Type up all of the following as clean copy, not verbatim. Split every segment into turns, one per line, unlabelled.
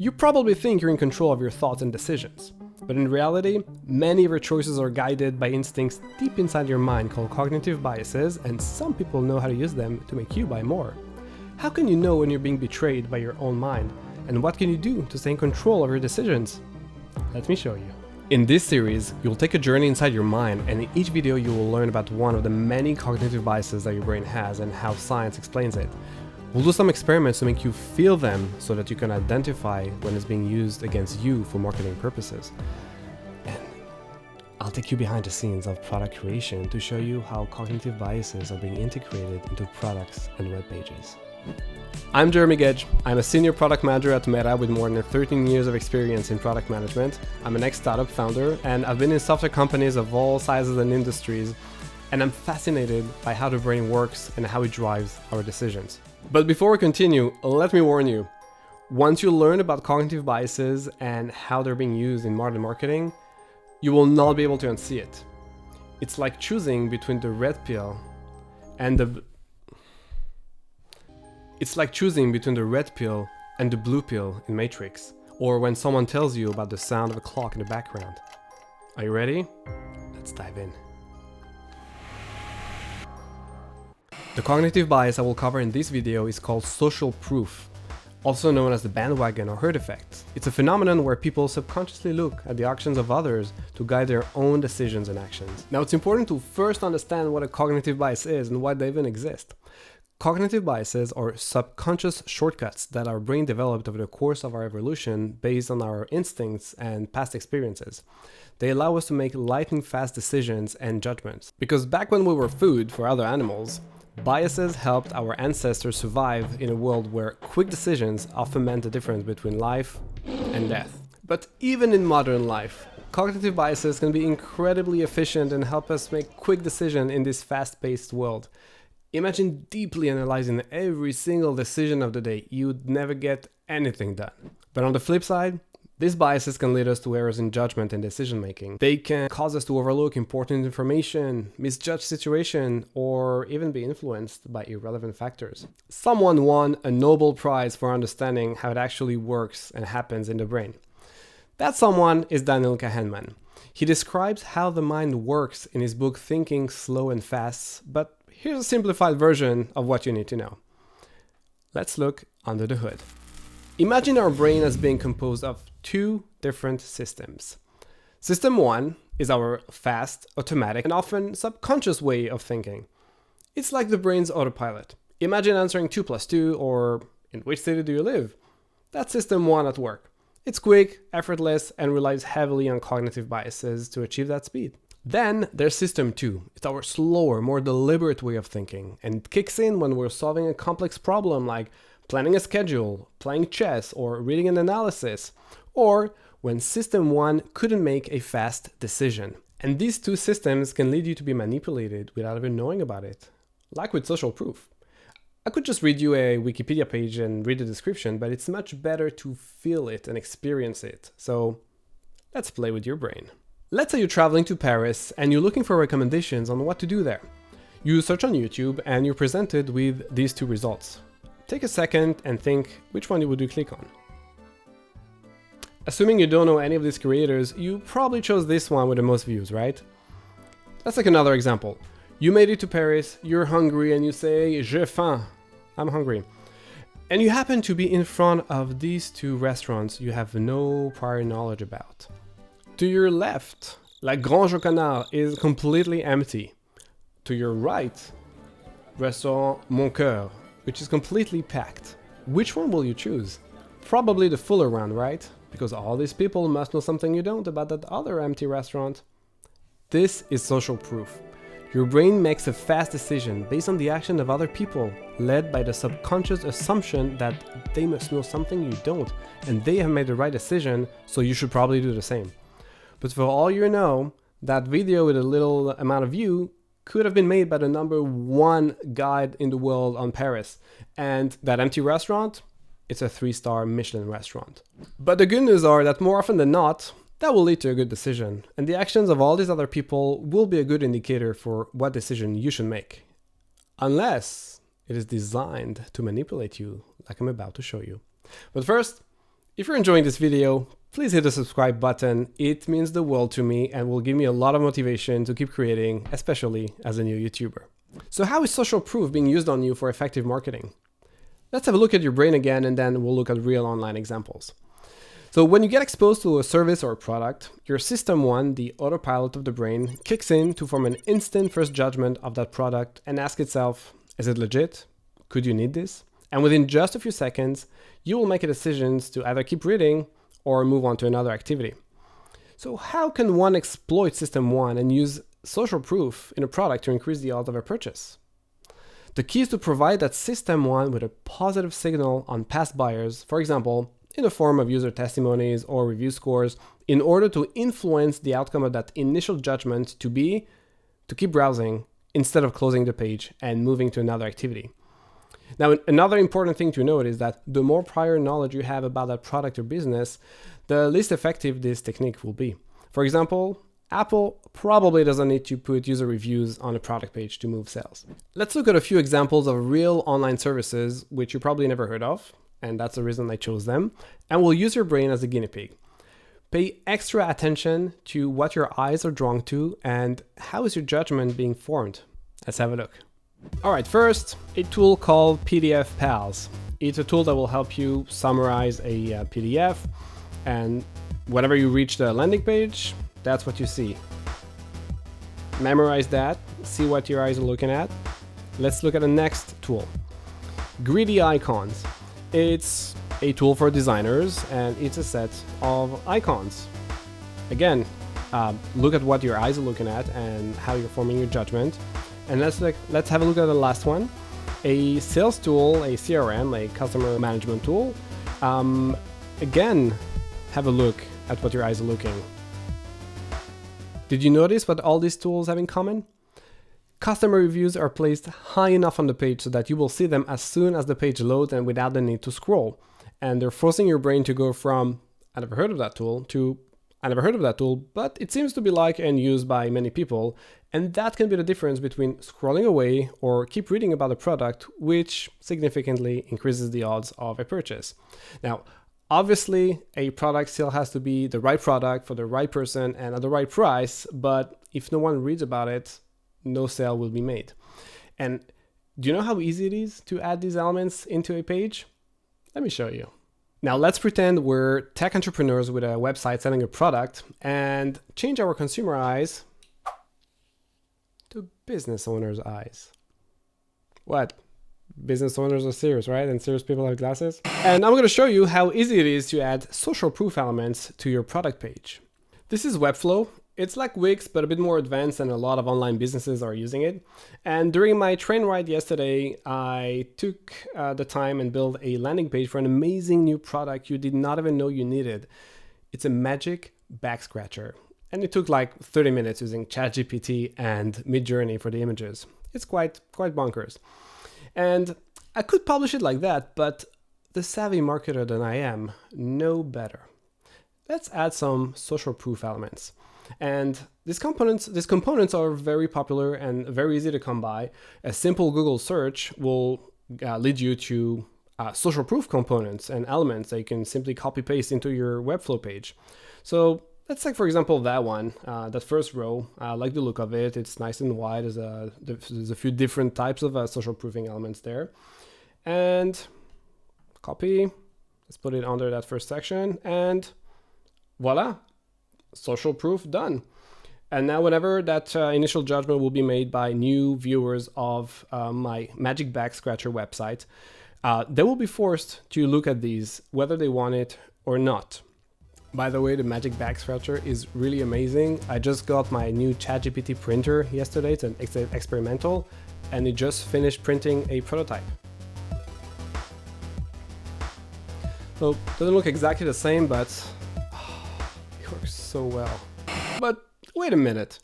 You probably think you're in control of your thoughts and decisions, but in reality, many of your choices are guided by instincts deep inside your mind called cognitive biases, and some people know how to use them to make you buy more. How can you know when you're being betrayed by your own mind? And what can you do to stay in control of your decisions? Let me show you. In this series, you'll take a journey inside your mind, and in each video you will learn about one of the many cognitive biases that your brain has and how science explains it. We'll do some experiments to make you feel them so that you can identify when it's being used against you for marketing purposes. And I'll take you behind the scenes of product creation to show you how cognitive biases are being integrated into products and web pages. I'm Jeremy Gage. I'm a senior product manager at Meta with more than 13 years of experience in product management. I'm an ex-startup founder, and I've been in software companies of all sizes and industries, and I'm fascinated by how the brain works and how it drives our decisions. But before we continue, let me warn you, once you learn about cognitive biases and how they're being used in modern marketing, you will not be able to unsee it. It's like choosing between the red pill and the blue pill in Matrix, or when someone tells you about the sound of a clock in the background. Are you ready? Let's dive in. The cognitive bias I will cover in this video is called social proof, also known as the bandwagon or herd effect. It's a phenomenon where people subconsciously look at the actions of others to guide their own decisions and actions. Now, it's important to first understand what a cognitive bias is and why they even exist. Cognitive biases are subconscious shortcuts that our brain developed over the course of our evolution based on our instincts and past experiences. They allow us to make lightning-fast decisions and judgments. Because back when we were food for other animals, biases helped our ancestors survive in a world where quick decisions often meant the difference between life and death. But even in modern life, cognitive biases can be incredibly efficient and help us make quick decisions in this fast-paced world. Imagine deeply analyzing every single decision of the day. You'd never get anything done. But on the flip side, these biases can lead us to errors in judgment and decision making. They can cause us to overlook important information, misjudge situations, or even be influenced by irrelevant factors. Someone won a Nobel Prize for understanding how it actually works and happens in the brain. That someone is Daniel Kahneman. He describes how the mind works in his book Thinking Slow and Fast, but here's a simplified version of what you need to know. Let's look under the hood. Imagine our brain as being composed of two different systems. System 1 is our fast, automatic, and often subconscious way of thinking. It's like the brain's autopilot. Imagine answering 2 plus 2 or in which city do you live? That's system 1 at work. It's quick, effortless, and relies heavily on cognitive biases to achieve that speed. Then there's system 2. It's our slower, more deliberate way of thinking, and it kicks in when we're solving a complex problem like planning a schedule, playing chess, or reading an analysis, or when system 1 couldn't make a fast decision. And these two systems can lead you to be manipulated without even knowing about it, like with social proof. I could just read you a Wikipedia page and read the description, but it's much better to feel it and experience it. So let's play with your brain. Let's say you're traveling to Paris and you're looking for recommendations on what to do there. You search on YouTube and you're presented with these two results. Take a second and think which one would you click on. Assuming you don't know any of these creators, you probably chose this one with the most views, right? Let's take another example. You made it to Paris, you're hungry, and you say, "J'ai faim," I'm hungry. And you happen to be in front of these two restaurants you have no prior knowledge about. To your left, La Grange au Canard is completely empty. To your right, Restaurant Mon Coeur, which is completely packed. Which one will you choose? Probably the fuller one, right? Because all these people must know something you don't about that other empty restaurant. This is social proof. Your brain makes a fast decision based on the action of other people, led by the subconscious assumption that they must know something you don't, and they have made the right decision, so you should probably do the same. But for all you know, that video with a little amount of view could have been made by the number 1 guide in the world on Paris. And that empty restaurant, it's a 3-star Michelin restaurant. But the good news are that more often than not, that will lead to a good decision. And the actions of all these other people will be a good indicator for what decision you should make. Unless it is designed to manipulate you, like I'm about to show you. But first, If you're enjoying this video, please hit the subscribe button. It means the world to me and will give me a lot of motivation to keep creating, especially as a new YouTuber. So how is social proof being used on you for effective marketing? Let's have a look at your brain again, and then we'll look at real online examples. So when you get exposed to a service or a product, your system one, the autopilot of the brain, kicks in to form an instant first judgment of that product and ask itself, is it legit? Could you need this? And within just a few seconds, you will make a decision to either keep reading or move on to another activity. So how can one exploit system one and use social proof in a product to increase the odds of a purchase? The key is to provide that system one with a positive signal on past buyers, for example, in the form of user testimonies or review scores, in order to influence the outcome of that initial judgment to keep browsing instead of closing the page and moving to another activity. Now, another important thing to note is that the more prior knowledge you have about that product or business, the least effective this technique will be. For example, Apple probably doesn't need to put user reviews on a product page to move sales. Let's look at a few examples of real online services which you probably never heard of, and that's the reason I chose them, and we'll use your brain as a guinea pig. Pay extra attention to what your eyes are drawn to and how is your judgment being formed. Let's have a look. All right, first, a tool called PDF Pals. It's a tool that will help you summarize a PDF, and whenever you reach the landing page, that's what you see. Memorize that, see what your eyes are looking at. Let's look at the next tool. Greedy Icons. It's a tool for designers and it's a set of icons. Again, look at what your eyes are looking at and how you're forming your judgment. And let's have a look at the last one. A sales tool, a CRM, a customer management tool. Again, have a look at what your eyes are looking. Did you notice what all these tools have in common? Customer reviews are placed high enough on the page so that you will see them as soon as the page loads and without the need to scroll. And they're forcing your brain to go from, I never heard of that tool, to, I never heard of that tool, but it seems to be liked and used by many people. And that can be the difference between scrolling away or keep reading about a product, which significantly increases the odds of a purchase. Now, obviously, a product still has to be the right product for the right person and at the right price, but if no one reads about it, no sale will be made. And do you know how easy it is to add these elements into a page? Let me show you. Now let's pretend we're tech entrepreneurs with a website selling a product and change our consumer eyes to business owners' eyes. What? Business owners are serious, right? And serious people have glasses. And I'm going to show you how easy it is to add social proof elements to your product page. This is Webflow. It's like Wix, but a bit more advanced, and a lot of online businesses are using it. And during my train ride yesterday, I took the time and built a landing page for an amazing new product you did not even know you needed. It's a magic back scratcher. And it took like 30 minutes using ChatGPT and Midjourney for the images. It's quite bonkers. And I could publish it like that, but the savvy marketer that I am know better. Let's add some social proof elements. And these components are very popular and very easy to come by. A simple Google search will lead you to social proof components and elements that you can simply copy paste into your Webflow page. So let's take, for example, that one, that first row. I like the look of it. It's nice and wide. There's a few different types of social proofing elements there. And copy. Let's put it under that first section. And voila. Social proof done. And now whenever that initial judgment will be made by new viewers of my Magic Back Scratcher website, they will be forced to look at these, whether they want it or not. By the way, the Magic Back Scratcher is really amazing. I just got my new ChatGPT printer yesterday. It's an experimental, and it just finished printing a prototype. So it doesn't look exactly the same, but works so well. But wait a minute.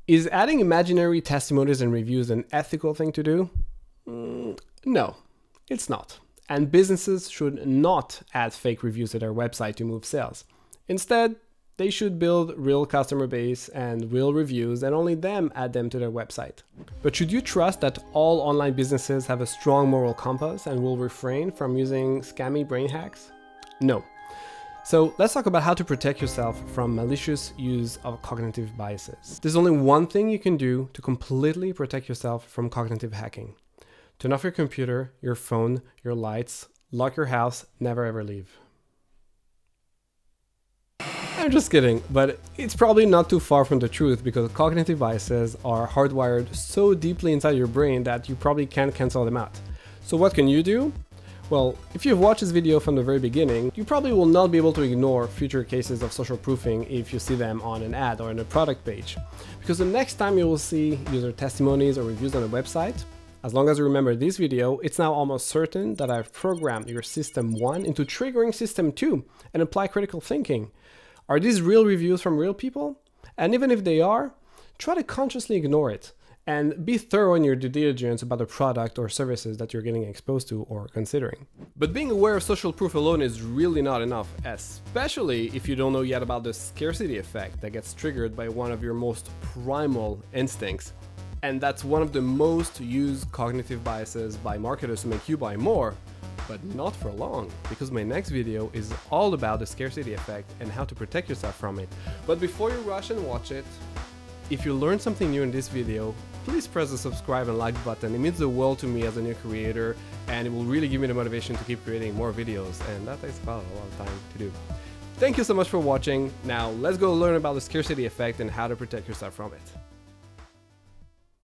Is adding imaginary testimonies and reviews an ethical thing to do? No, it's not. And businesses should not add fake reviews to their website to move sales. Instead, they should build real customer base and real reviews and only them add them to their website. But should you trust that all online businesses have a strong moral compass and will refrain from using scammy brain hacks? No. So let's talk about how to protect yourself from malicious use of cognitive biases. There's only one thing you can do to completely protect yourself from cognitive hacking. Turn off your computer, your phone, your lights, lock your house, never ever leave. I'm just kidding, but it's probably not too far from the truth because cognitive biases are hardwired so deeply inside your brain that you probably can't cancel them out. So what can you do? Well, if you've watched this video from the very beginning, you probably will not be able to ignore future cases of social proofing if you see them on an ad or on a product page. Because the next time you will see user testimonies or reviews on a website, as long as you remember this video, it's now almost certain that I've programmed your System 1 into triggering System 2 and apply critical thinking. Are these real reviews from real people? And even if they are, try to consciously ignore it and be thorough in your due diligence about the product or services that you're getting exposed to or considering. But being aware of social proof alone is really not enough, especially if you don't know yet about the scarcity effect that gets triggered by one of your most primal instincts. And that's one of the most used cognitive biases by marketers to make you buy more. But not for long, because my next video is all about the scarcity effect and how to protect yourself from it. But before you rush and watch it, if you learned something new in this video, please press the subscribe and like button. It means the world to me as a new creator, and it will really give me the motivation to keep creating more videos, and that takes quite a lot of time to do. Thank you so much for watching. Now let's go learn about the scarcity effect and how to protect yourself from it.